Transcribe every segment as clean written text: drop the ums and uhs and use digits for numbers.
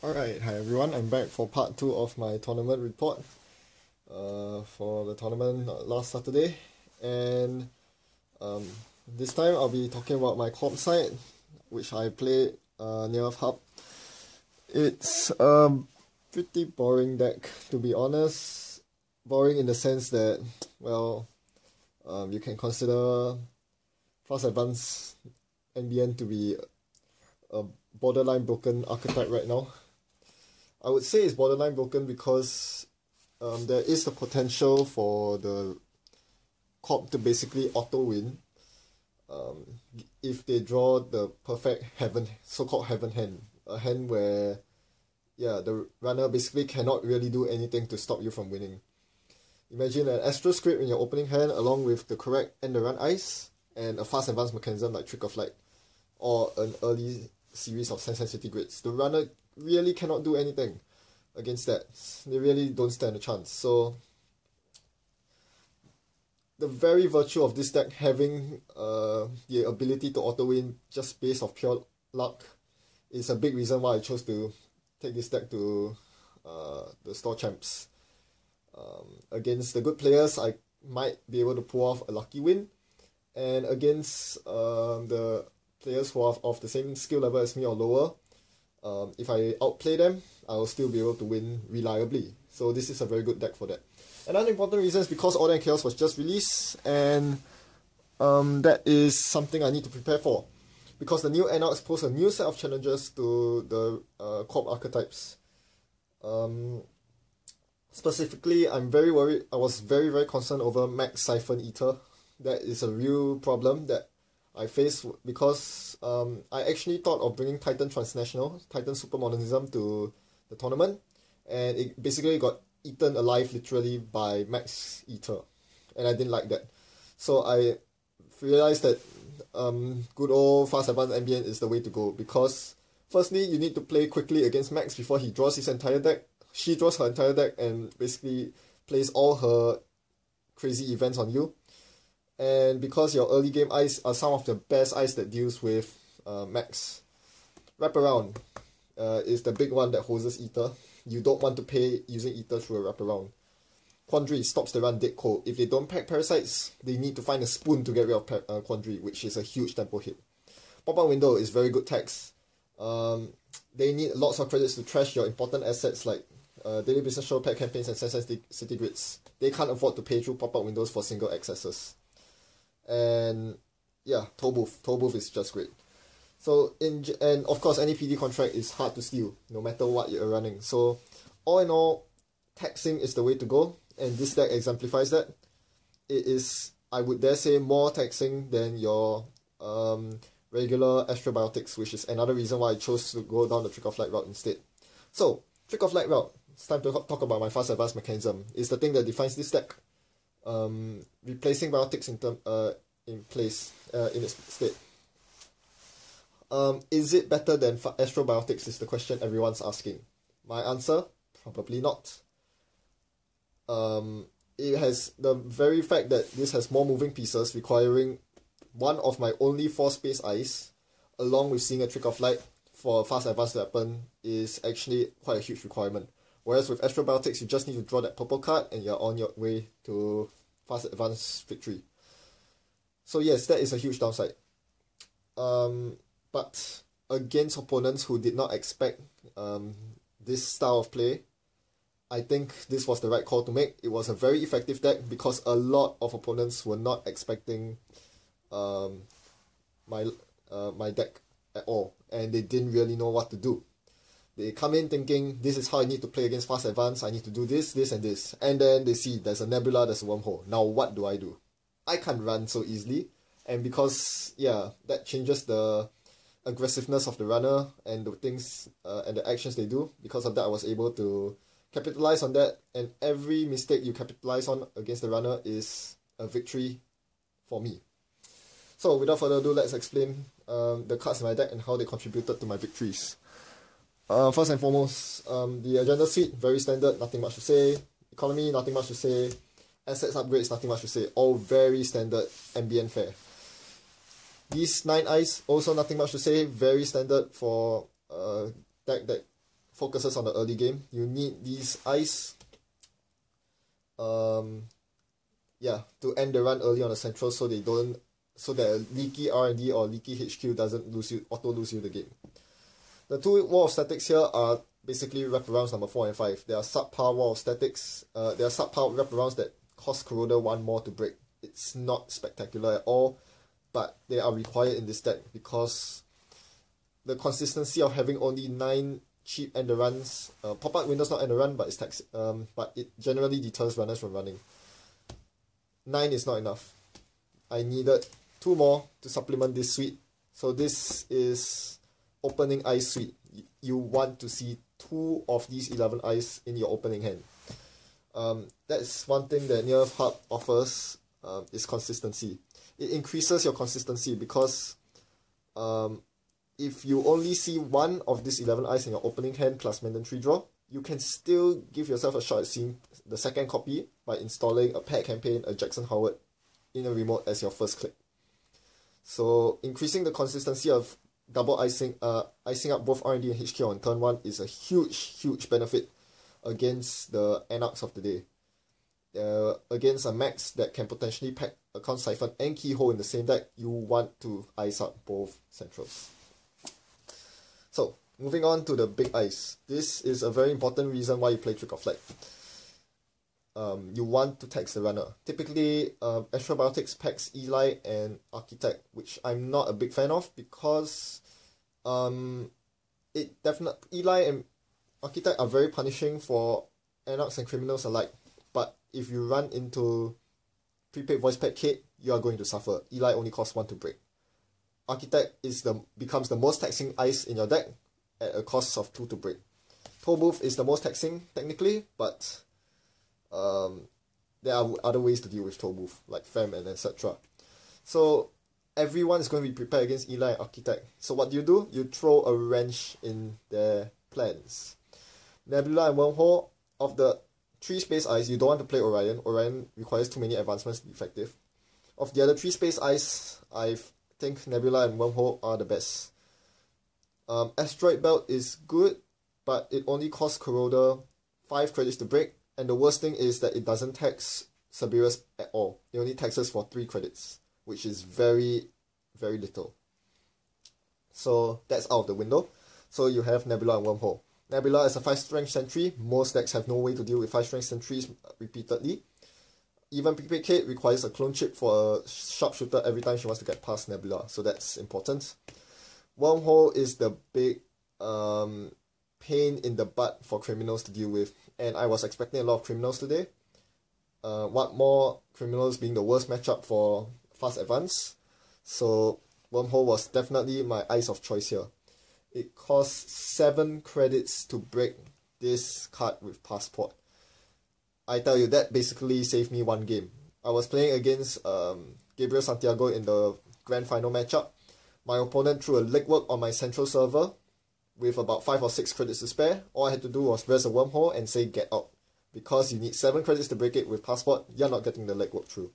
Alright, hi everyone, I'm back for part 2 of my tournament report for the tournament last Saturday, and this time I'll be talking about my club side, which I played near Hub. It's a pretty boring deck, to be honest. Boring in the sense that, well, you can consider Fast Advance NBN to be a borderline broken archetype right now. I would say it's borderline broken because there is the potential for the corp to basically auto win if they draw the perfect so-called heaven hand, a hand where the runner basically cannot really do anything to stop you from winning. Imagine an Astro Script in your opening hand along with the correct end the run ice and a fast advance mechanism like Trick of Light or an early series of Sensitivity Grids. The runner really cannot do anything against that. They really don't stand a chance. So the very virtue of this deck having the ability to auto win just based off pure luck is a big reason why I chose to take this deck to the store champs. Against the good players, I might be able to pull off a lucky win, and against the players who are of the same skill level as me or lower, if I outplay them, I will still be able to win reliably. So this is a very good deck for that. Another important reason is because Order and Chaos was just released, and that is something I need to prepare for. Because the new NEH pose a new set of challenges to the corp archetypes. Specifically, I'm very worried. I was very concerned over Max Siphon Eater. That is a real problem that I faced because I actually thought of bringing Titan Transnational, Titan Supermodernism to the tournament, and it basically got eaten alive literally by Max Eater, and I didn't like that. So I realized that good old Fast Advance Ambient is the way to go, because firstly, you need to play quickly against Max before he draws his entire deck. She draws her entire deck and basically plays all her crazy events on you. And because your early game ice are some of the best ice that deals with Max. Wraparound is the big one that hoses Ether. You don't want to pay using Ether through a wraparound. Quandary stops the run dead cold. If they don't pack Parasites, they need to find a spoon to get rid of Quandary, which is a huge tempo hit. Pop-up Window is very good tax. They need lots of credits to trash your important assets like Daily Business Show, Pack Campaigns, and Sensitivity Grids. They can't afford to pay through pop-up windows for single accesses. And yeah, Toll Booth is just great. So and of course any PD contract is hard to steal no matter what you're running. So all in all, taxing is the way to go, and this deck exemplifies that. It is, I would dare say, more taxing than your regular Astrobiotics, which is another reason why I chose to go down the Trick of Light route instead. So Trick of Light route, it's time to talk about my fast advance mechanism. It's the thing that defines this deck. Replacing biotics in its state. Is it better than Astrobiotics is the question everyone's asking. My answer, probably not. It has the very fact that this has more moving pieces requiring one of my only 4 space ice, along with seeing a Trick of Light for a fast advance to happen, is actually quite a huge requirement. Whereas with Astrobiotics, you just need to draw that purple card and you're on your way to fast advance victory. So yes, that is a huge downside. But against opponents who did not expect this style of play, I think this was the right call to make. It was a very effective deck because a lot of opponents were not expecting my deck at all, and they didn't really know what to do. They come in thinking, this is how I need to play against fast advance, I need to do this, this, and this. And then they see there's a nebula, there's a wormhole. Now what do? I can't run so easily. And because, that changes the aggressiveness of the runner and the things and the actions they do. Because of that, I was able to capitalize on that. And every mistake you capitalize on against the runner is a victory for me. So without further ado, let's explain the cards in my deck and how they contributed to my victories. First and foremost, the agenda suite, very standard, nothing much to say. Economy, nothing much to say. Assets upgrades, nothing much to say. All very standard ambient fare. These 9 eyes, also nothing much to say. Very standard for deck that focuses on the early game. You need these ice yeah, to end the run early on the central so they don't, so that leaky R&D or leaky HQ doesn't auto lose you the game. The two wall of statics here are basically wraparounds number 4 and 5. They are subpar wall of statics. They are subpar wraparounds that cost Corroder 1 more to break. It's not spectacular at all, but they are required in this deck because the consistency of having only 9 cheap end runs, pop-out windows not end run, but it's but it generally deters runners from running. 9 is not enough. I needed 2 more to supplement this suite. So this is opening ice suite. You want to see 2 of these 11 ice in your opening hand. That's one thing that Nerf Hub offers, is consistency. It increases your consistency because if you only see 1 of these 11 ice in your opening hand plus mandatory draw, you can still give yourself a shot at seeing the second copy by installing a Pet Campaign, a Jackson Howard in a remote as your first click. So increasing the consistency of double icing up both R&D and HQ on turn 1 is a huge benefit against the Anarchs of the day. Against a max that can potentially pack Account Siphon and Keyhole in the same deck, you want to ice up both centrals. So, moving on to the big ice. This is a very important reason why you play Trick or Flag. You want to tax the runner. Typically, Astrobiotics packs Eli and Architect, which I'm not a big fan of because Eli and Architect are very punishing for Anarchs and criminals alike. But if you run into prepaid voice pack Kate, you are going to suffer. Eli only costs 1 to break. Architect becomes the most taxing ice in your deck at a cost of 2 to break. Toll Booth is the most taxing technically, but there are other ways to deal with Toll Booth, like Fem and etc. So everyone is going to be prepared against Eli and Architect. So what do? You throw a wrench in their plans. Nebula and Wormhole, of the 3 space ice, you don't want to play Orion. Orion requires too many advancements to be effective. Of the other 3 space ice, I think Nebula and Wormhole are the best. Asteroid Belt is good, but it only costs Corroder 5 credits to break, and the worst thing is that it doesn't tax Cerberus at all. It only taxes for 3 credits, which is very, very little. So that's out of the window. So you have Nebula and Wormhole. Nebula is a 5-strength sentry. Most decks have no way to deal with 5-strength sentries repeatedly. Even Prepaid Kate requires a clone chip for a sharpshooter every time she wants to get past Nebula, so that's important. Wormhole is the big pain in the butt for criminals to deal with, and I was expecting a lot of criminals today. What more, criminals being the worst matchup for fast advance, so Wormhole was definitely my ice of choice here. It costs 7 credits to break this card with Passport. I tell you, that basically saved me 1 game. I was playing against Gabriel Santiago in the grand final matchup. My opponent threw a legwork on my central server with about 5 or 6 credits to spare. All I had to do was press a Wormhole and say get out. Because you need 7 credits to break it with Passport, you're not getting the legwork through.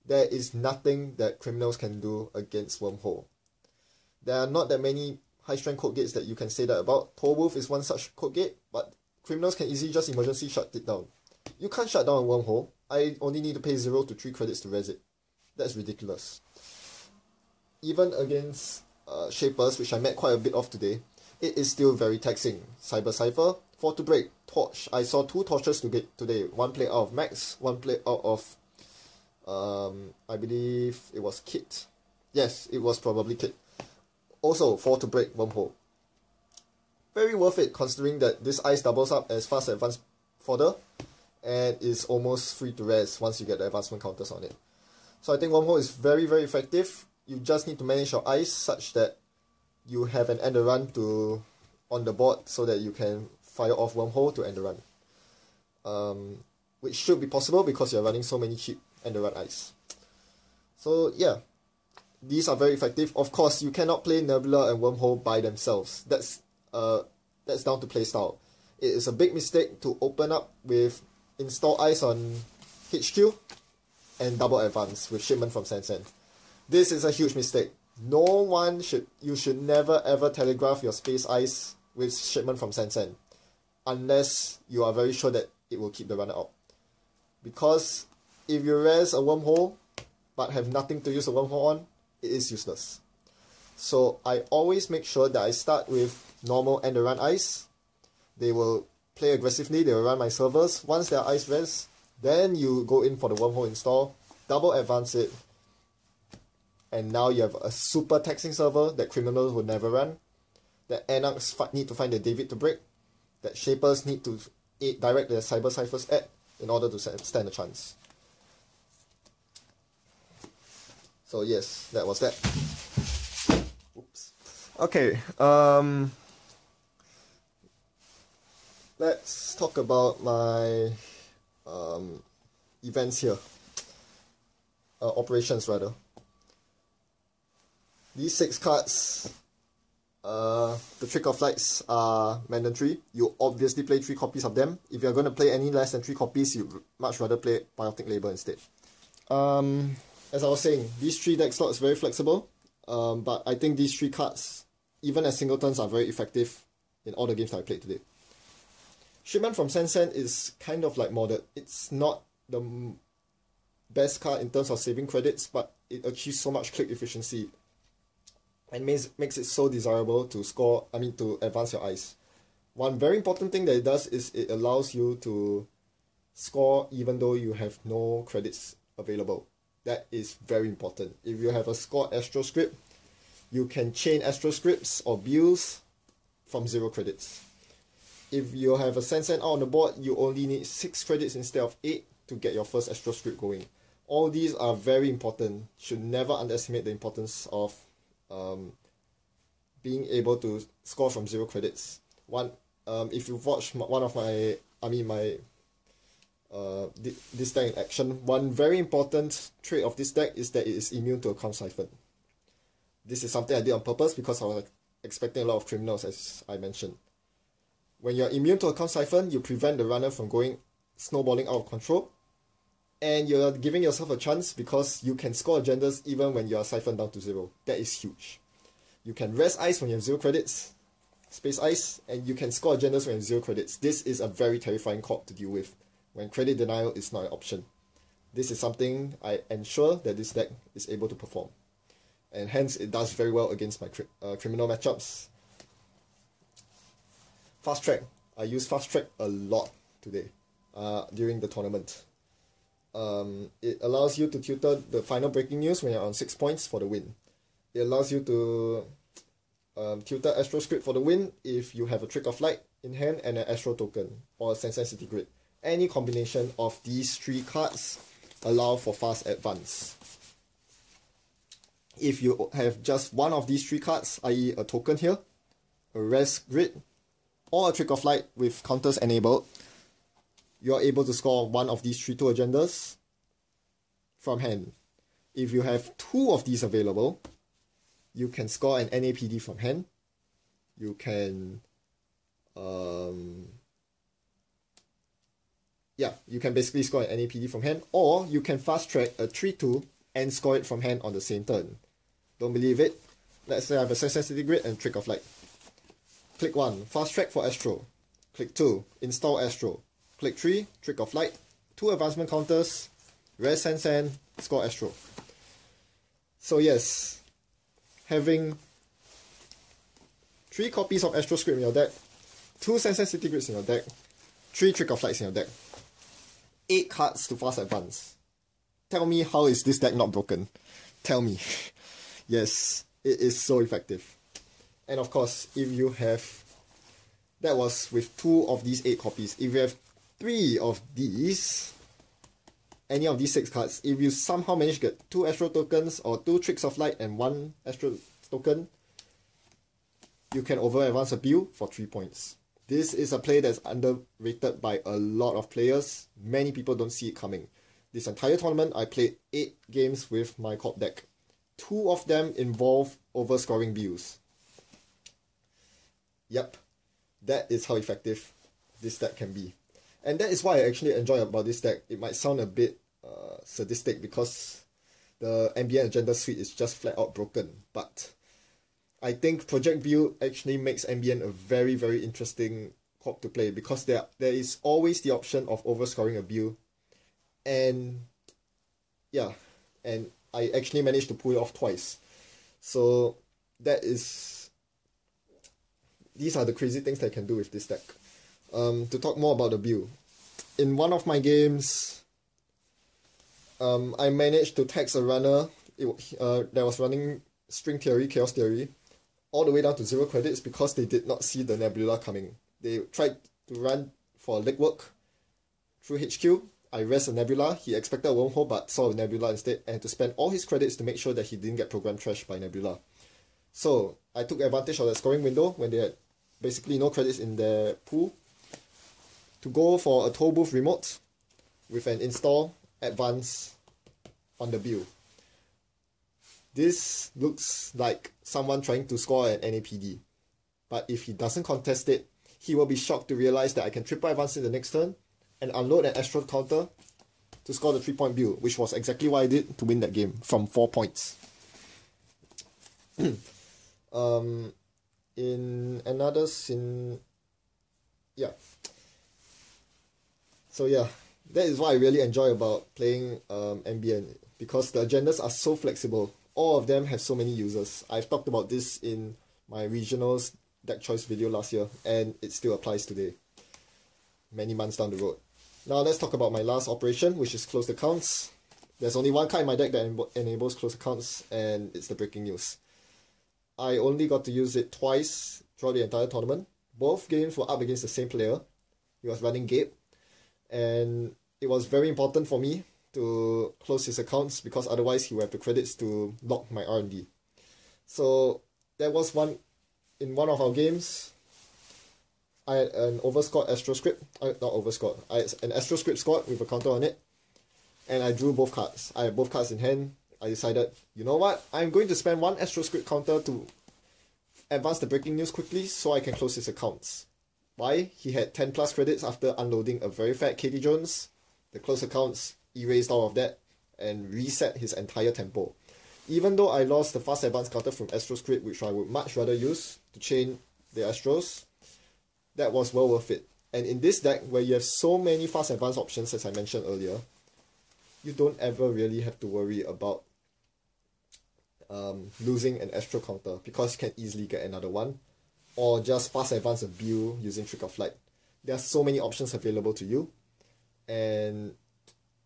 There is nothing that criminals can do against Wormhole. There are not that many high-strength code gates that you can say that about. Toll Booth is one such code gate, but criminals can easily just emergency shut it down. You can't shut down a Wormhole. I only need to pay 0 to 3 credits to res it. That's ridiculous. Even against Shapers, which I met quite a bit of today, it is still very taxing. Cyber Cypher, 4 to break. Torch. I saw 2 torches to get today. One played out of Max, one played out of, I believe it was Kit. Yes, it was probably Kit. Also, 4 to break, Wormhole. Very worth it considering that this ice doubles up as fast advance fodder and is almost free to res once you get the advancement counters on it. So I think Wormhole is very, very effective. You just need to manage your ice such that you have an end run on the board so that you can fire off Wormhole to end the run. Which should be possible because you're running so many cheap end run ice. So yeah, these are very effective. Of course, you cannot play Nebula and Wormhole by themselves. That's down to playstyle. It is a big mistake to open up with install ice on HQ and double advance with shipment from Sansan. This is a huge mistake. You should never ever telegraph your space ice with shipment from Sen, unless you are very sure that it will keep the runner out. Because if you res a wormhole but have nothing to use a wormhole on, it is useless. So I always make sure that I start with normal end run ice. They will play aggressively, they will run my servers. Once their ice res, then you go in for the wormhole install, double advance it, and now you have a super taxing server that criminals will never run, that Anarchs need to find a David to break, that Shapers need to direct their cyber ciphers at in order to stand a chance. So yes, that was that. Oops. Okay, let's talk about my events here. Operations rather. These 6 cards, the Trick of Lights are mandatory. You obviously play 3 copies of them. If you're going to play any less than 3 copies, you'd much rather play Biotic Labor instead. As I was saying, these 3 deck slots very flexible, but I think these 3 cards, even as singletons, are very effective in all the games that I played today. Shipment from Sen is kind of like modded. It's not the best card in terms of saving credits, but it achieves so much click efficiency and makes it so desirable to to advance your ice. One very important thing that it does is it allows you to score even though you have no credits available. That is very important. If you have a scored Astro script, you can chain Astro scripts or bills from 0 credits. If you have a Sen out on the board, you only need 6 credits instead of 8 to get your first Astro script going. All these are very important. Should never underestimate the importance of being able to score from 0 credits. If you've watched one of my, this deck in action, one very important trait of this deck is that it is immune to account siphon. This is something I did on purpose because I was expecting a lot of criminals, as I mentioned. When you're immune to account siphon, you prevent the runner from going snowballing out of control, and you're giving yourself a chance because you can score agendas even when you are siphoned down to 0. That is huge. You can rest ice when you have 0 credits, space ice, and you can score agendas when you have 0 credits. This is a very terrifying corp to deal with when credit denial is not an option. This is something I ensure that this deck is able to perform, and hence it does very well against my criminal matchups. Fast track. I use fast track a lot today during the tournament. It allows you to tutor the final breaking news when you're on 6 points for the win. It allows you to tutor Astro Script for the win if you have a Trick of Light in hand and an Astro token or a Sensitivity Grid. Any combination of these 3 cards allow for fast advance. If you have just one of these 3 cards, i.e. a token here, a Res Grid, or a Trick of Light with counters enabled, you are able to score one of these 2 agendas from hand. If you have 2 of these available, you can score an NAPD from hand. You can you can basically score an NAPD from hand, or you can fast track a 3-2 and score it from hand on the same turn. Don't believe it? Let's say I have a Sensitivity Grid and Trick of Light. Click 1, fast track for Astro. Click 2, install Astro. Click 3, Trick of Light, 2 advancement counters, Res Sen, score Astro. So yes, having 3 copies of Astro Script in your deck, 2 Sensitivity Grids in your deck, 3 Trick of Lights in your deck, 8 cards to fast advance. Tell me, how is this deck not broken? Tell me. Yes, it is so effective. And of course, if you have, that was with 2 of these 8 copies. If you have 3 of these, any of these 6 cards, if you somehow manage to get 2 Astro tokens or 2 Tricks of Light and 1 Astro token, you can over advance a build for 3 points. This is a play that's underrated by a lot of players. Many people don't see it coming. This entire tournament, I played 8 games with my corp deck. 2 of them involve overscoring builds. Yep, that is how effective this deck can be. And that is why I actually enjoy about this deck. It might sound a bit sadistic because the ambient agenda suite is just flat out broken, but I think Project Build actually makes NBN a very, very interesting corp to play, because there is always the option of overscoring a build. And yeah, and I actually managed to pull it off twice. So these are the crazy things that I can do with this deck. To talk more about the build. In one of my games, I managed to tax a runner that was running String Theory, Chaos Theory, all the way down to 0 credits because they did not see the Nebula coming. They tried to run for legwork through HQ. I rest a Nebula. He expected a wormhole but saw a Nebula instead, and to spend all his credits to make sure that he didn't get program trashed by Nebula. So I took advantage of that scoring window when they had basically no credits in their pool to go for a toll booth remote with an install advance on the build. This looks like someone trying to score an NAPD, but if he doesn't contest it, he will be shocked to realize that I can triple advance in the next turn and unload an Astro counter to score the 3-point build, which was exactly what I did to win that game from 4 points. In another scene, yeah. So yeah, that is what I really enjoy about playing NBN, because the agendas are so flexible. All of them have so many users. I've talked about this in my regionals deck choice video last year, and it still applies today, many months down the road. Now let's talk about my last operation, which is closed accounts. There's only one card in my deck that enables closed accounts, and it's the breaking news. I only got to use it twice throughout the entire tournament. Both games were up against the same player. He was running Gabe, and it was very important for me to close his accounts because otherwise he would have the credits to lock my R&D. So there was in one of our games, I had an overscored Astro script. Not overscored. I had an Astro script squad with a counter on it, and I drew both cards. I had both cards in hand. I decided, you know what? I'm going to spend one Astro script counter to advance the breaking news quickly so I can close his accounts. Why? He had 10 plus credits after unloading a very fat Katie Jones. The close accounts erased all of that and reset his entire tempo. Even though I lost the fast advance counter from Astro script, which I would much rather use to chain the Astros, that was well worth it. And in this deck, where you have so many fast advance options, as I mentioned earlier, you don't ever really have to worry about losing an Astro counter, because you can easily get another one, or just fast advance a build using Trick of Flight. There are so many options available to you, and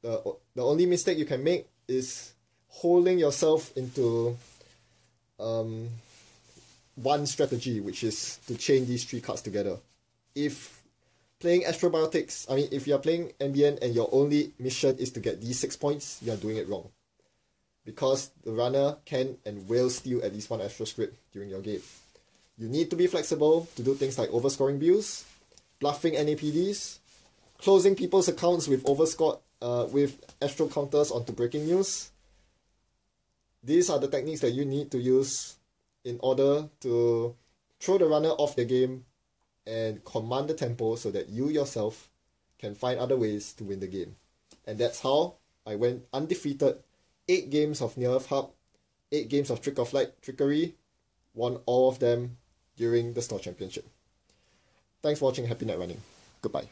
the only mistake you can make is holding yourself into one strategy, which is to chain these 3 cards together. If playing Astrobiotics, if you're playing NBN and your only mission is to get these 6 points, you're doing it wrong. Because the runner can and will steal at least one Astro script during your game. You need to be flexible to do things like overscoring builds, bluffing NAPDs, closing people's accounts with overscored with Astro counters onto breaking news. These are the techniques that you need to use in order to throw the runner off the game and command the tempo so that you yourself can find other ways to win the game. And that's how I went undefeated. 8 games of Near Earth Hub, 8 games of Trick of Light Trickery, won all of them during the Store Championship. Thanks for watching. Happy net running. Goodbye.